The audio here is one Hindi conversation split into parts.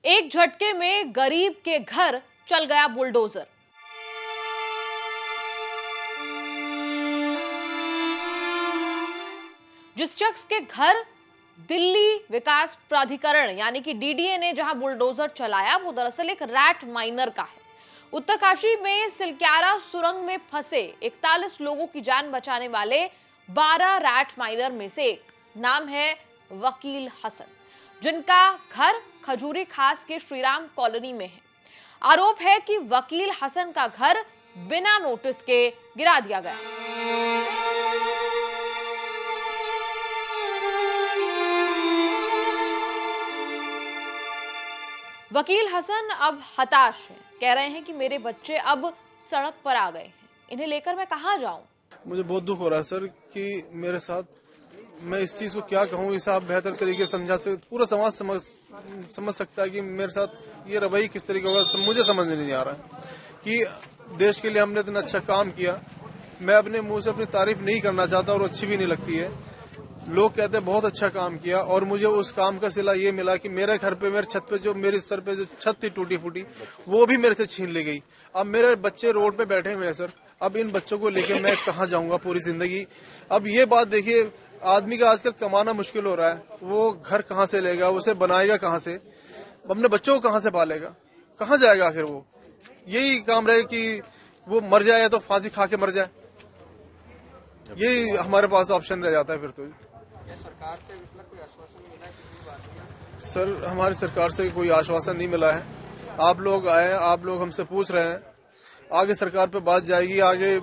एक झटके में गरीब के घर चल गया बुलडोजर। जिस शख्स के घर दिल्ली विकास प्राधिकरण यानी कि डीडीए ने जहां बुलडोजर चलाया वो दरअसल एक रैट माइनर का है। उत्तरकाशी में सिलक्यारा सुरंग में फंसे 41 लोगों की जान बचाने वाले 12 रैट माइनर में से एक नाम है वकील हसन, जिनका घर खजूरी खास के श्रीराम कॉलोनी में है। आरोप है कि वकील हसन का घर बिना नोटिस के गिरा दिया गया। वकील हसन अब हताश हैं, कह रहे हैं कि मेरे बच्चे अब सड़क पर आ गए हैं, इन्हें लेकर मैं कहां जाऊं। मुझे बहुत दुख हो रहा है सर कि मेरे साथ, मैं इस चीज को क्या कहूँ, इसे आप बेहतर तरीके से समझा सकते, पूरा समाज समझ सकता है कि मेरे साथ ये रवैया किस तरीके का, मुझे समझ में नहीं आ रहा है कि देश के लिए हमने इतना अच्छा काम किया। मैं अपने मुंह से अपनी तारीफ नहीं करना चाहता और अच्छी भी नहीं लगती है। लोग कहते हैं बहुत अच्छा काम किया और मुझे उस काम का सिला ये मिला कि मेरे घर पे, मेरे छत पे, जो मेरे सर पे जो छत थी टूटी फूटी, वो भी मेरे से छीन ली गई। अब मेरे बच्चे रोड पे बैठे हुए हैं सर। अब इन बच्चों को लेकर मैं कहाँ जाऊंगा पूरी जिंदगी। अब ये बात देखिए, आदमी का आजकल कमाना मुश्किल हो रहा है, वो घर कहाँ से लेगा, उसे बनाएगा कहाँ से, अपने बच्चों को कहाँ से पालेगा, कहाँ जाएगा आखिर वो। यही काम रहे कि वो मर जाए तो फांसी खा के मर जाए, यही हमारे पास ऑप्शन रह जाता है फिर तो। सरकार से कोई आश्वासन मिला है? कितनी बात है सर, हमारी सरकार से कोई आश्वासन नहीं मिला है। आप लोग आए, आप लोग हमसे पूछ रहे हैं, आगे सरकार पे बात जाएगी, आगे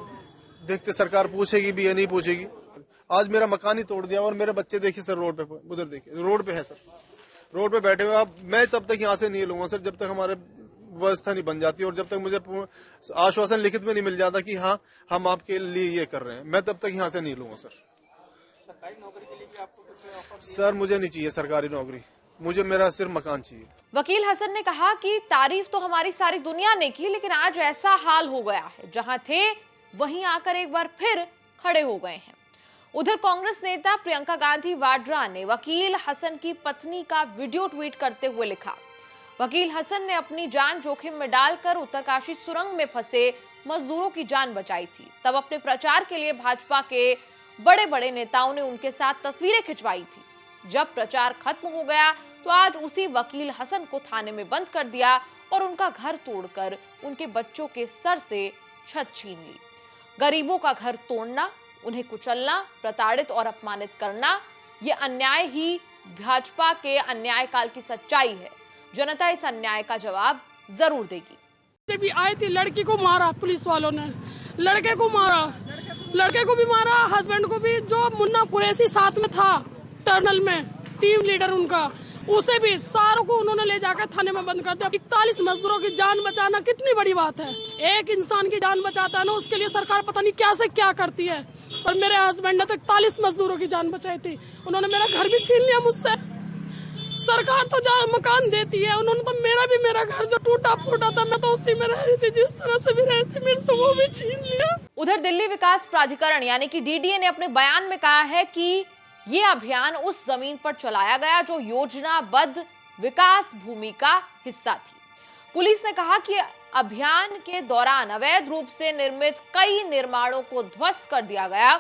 देखते सरकार पूछेगी भी या नहीं पूछेगी। आज मेरा मकान ही तोड़ दिया और मेरे बच्चे देखिए सर रोड पे, उधर देखिए रोड पे है सर, रोड पे बैठे हुए। अब मैं तब तक यहाँ से नहीं लूंगा सर जब तक हमारे व्यवस्था नहीं बन जाती और जब तक मुझे आश्वासन लिखित में नहीं मिल जाता कि हाँ हम आपके लिए ये कर रहे हैं, मैं तब तक यहाँ से नहीं लूंगा सर। सरकारी नौकरी के लिए भी आपको कुछ ऑफर? सर मुझे नहीं चाहिए सरकारी नौकरी, मुझे मेरा सिर्फ मकान चाहिए। वकील हसन ने कहा कि तारीफ तो हमारी सारी दुनिया ने की, लेकिन आज ऐसा हाल हो गया है, जहां थे वहीं आकर एक बार फिर खड़े हो गए हैं। उधर कांग्रेस नेता प्रियंका गांधी वाड्रा ने वकील हसन की पत्नी का वीडियो ट्वीट करते हुए लिखा, वकील हसन ने अपनी जान जोखिम में डालकर उत्तरकाशी सुरंग में फंसे मजदूरों की जान बचाई थी। तब अपने प्रचार के लिए भाजपा के बड़े बड़े नेताओं ने उनके साथ तस्वीरें खिंचवाई थी। जब प्रचार खत्म हो गया तो आज उसी वकील हसन को थाने में बंद कर दिया और उनका घर तोड़कर उनके बच्चों के सर से छत छीन ली। गरीबों का घर तोड़ना, उन्हें कुचलना, प्रताड़ित और अपमानित करना, ये अन्याय ही भाजपा के अन्याय काल की सच्चाई है। जनता इस अन्याय का जवाब जरूर देगी। जब भी आई थी, लड़की को मारा पुलिस वालों ने, लड़के को मारा, लड़के को भी मारा, हस्बैंड को भी। जो मुन्ना कुरैशी साथ में था टर्नल में, टीम लीडर उनका, उसे भी सारों को उन्होंने ले जाकर थाने में बंद कर दिया। 41 मजदूरों की जान बचाना कितनी बड़ी बात है। एक इंसान की जान बचाता है ना, उसके लिए सरकार पता नहीं क्या से क्या करती है। और मेरे हस्बैंड ने तो 41 मजदूरों की जान बचाई थी, उन्होंने मेरा घर भी छीन लिया मुझसे। सरकार तो जहाँ मकान देती है, उन्होंने तो मेरा घर जो टूटा फूटा था, मैं तो उसी में रह रही थी, जिस तरह से भी रही थी, मेरे से वो भी छीन लिया। उधर दिल्ली विकास प्राधिकरण यानी कि डीडीए ने अपने बयान में कहा है कि ये अभियान उस जमीन पर चलाया गया जो योजनाबद्ध विकास भूमि का हिस्सा थी। पुलिस ने कहा कि अभियान के दौरान अवैध रूप से निर्मित कई निर्माणों को ध्वस्त कर दिया गया।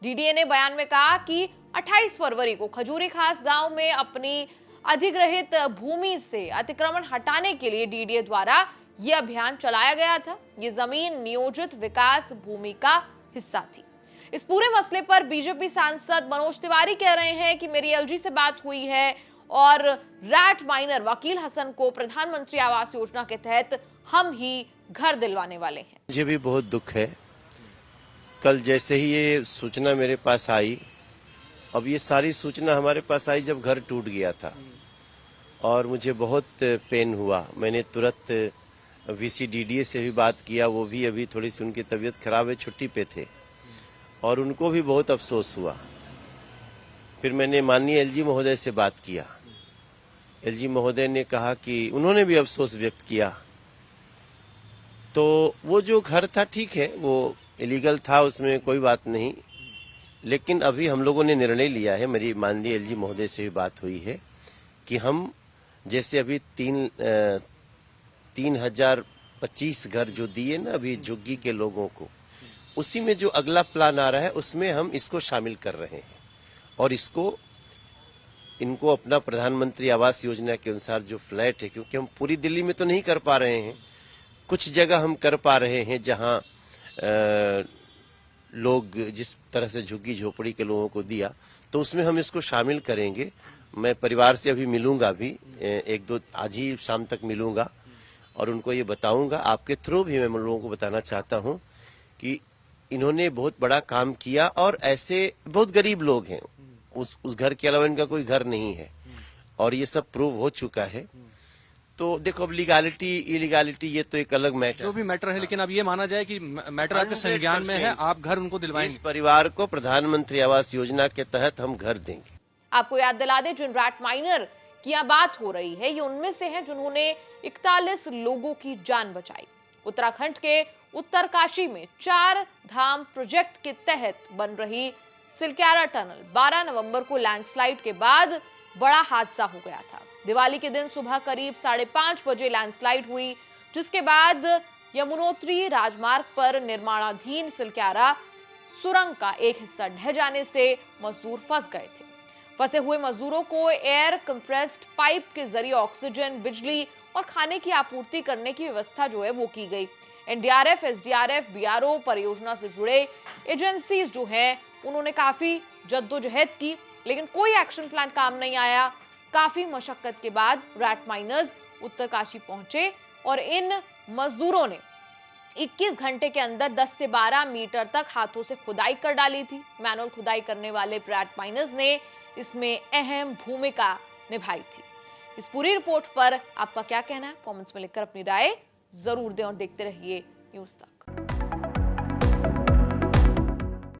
डीडीए ने बयान में कहा कि 28 फरवरी को खजूरी खास गांव में अपनी अधिग्रहित भूमि से अतिक्रमण हटाने के लिए डीडीए द्वारा यह अभियान चलाया गया था। ये जमीन नियोजित विकास भूमि का हिस्सा थी। इस पूरे मसले पर बीजेपी सांसद मनोज तिवारी कह रहे हैं कि मेरी एलजी से बात हुई है और रैट माइनर वकील हसन को प्रधानमंत्री आवास योजना के तहत हम ही घर दिलवाने वाले हैं। मुझे भी बहुत दुख है। कल जैसे ही ये सूचना मेरे पास आई, अब ये सारी सूचना हमारे पास आई जब घर टूट गया था और मुझे बहुत पेन हुआ। मैंने तुरंत वीसीडीडीए से भी बात किया, वो भी अभी थोड़ी सी उनकी तबीयत खराब है, छुट्टी पे थे और उनको भी बहुत अफसोस हुआ। फिर मैंने माननीय एलजी महोदय से बात किया। एलजी महोदय ने कहा कि उन्होंने भी अफसोस व्यक्त किया। तो वो जो घर था ठीक है, वो इलीगल था, उसमें कोई बात नहीं, लेकिन अभी हम लोगों ने निर्णय लिया है, मेरी माननीय एलजी महोदय से भी बात हुई है कि हम जैसे अभी 3025 घर जो दिए ना अभी झुग्गी के लोगों को, उसी में जो अगला प्लान आ रहा है उसमें हम इसको शामिल कर रहे हैं और इनको अपना प्रधानमंत्री आवास योजना के अनुसार जो फ्लैट है, क्योंकि हम पूरी दिल्ली में तो नहीं कर पा रहे हैं, कुछ जगह हम कर पा रहे हैं जहां लोग जिस तरह से झुग्गी झोपड़ी के लोगों को दिया, तो उसमें हम इसको शामिल करेंगे। मैं परिवार से अभी मिलूंगा, अभी एक दो आज ही शाम तक मिलूंगा और उनको ये बताऊंगा। आपके थ्रू भी मैं लोगों को बताना चाहता हूं कि इन्होंने बहुत बड़ा काम किया और ऐसे बहुत गरीब लोग हैं, उस घर के अलावा इनका कोई घर नहीं है और ये सब प्रूव हो चुका है। तो देखो अब लीगैलिटी इलीगैलिटी ये तो एक अलग मैटर, जो भी मैटर है, लेकिन अब ये माना जाए कि मैटर आपके संज्ञान में है, आप घर उनको दिलवाएंगे। इस परिवार को प्रधानमंत्री आवास योजना के तहत हम घर देंगे। आपको याद दिला दें, जिन रैट माइनर की यहाँ बात हो रही है, ये उनमें से हैं जिन्होंने 41 लोगों की जान बचाई। उत्तराखंड के उत्तरकाशी में 4 धाम प्रोजेक्ट के तहत बन रही सिलक्यारा टनल 12 नवंबर को लैंडस्लाइड के बाद बड़ा हादसा हो गया था। दिवाली के दिन सुबह करीब 5:30 बजे लैंडस्लाइड हुई, जिसके बाद यमुनोत्री राजमार्ग पर निर्माणाधीन सिलक्यारा सुरंग का एक हिस्सा ढह जाने से मजदूर फंस गए थे। फंसे हुए मजदूरों को एयर कंप्रेस्ड पाइप के जरिए ऑक्सीजन, बिजली और खाने की आपूर्ति करने की व्यवस्था जो है वो की गई। एनडीआरएफ, एसडीआरएफ, बीआरओ, परियोजना से जुड़े एजेंसीज जो हैं उन्होंने काफी जद्दोजहद की, लेकिन कोई एक्शन प्लान काम नहीं आया। काफी मशक्कत के बाद रैट माइनर्स उत्तरकाशी पहुंचे और इन मजदूरों ने 21 घंटे के अंदर 10 से 12 मीटर तक हाथों से खुदाई कर डाली थी। मैनुअल खुदाई करने वाले रैट माइनर्स ने इसमें अहम भूमिका निभाई थी। इस पूरी रिपोर्ट पर आपका क्या कहना है? कमेंट्स में लिखकर अपनी राय जरूर दें और देखते रहिए न्यूज़ तक।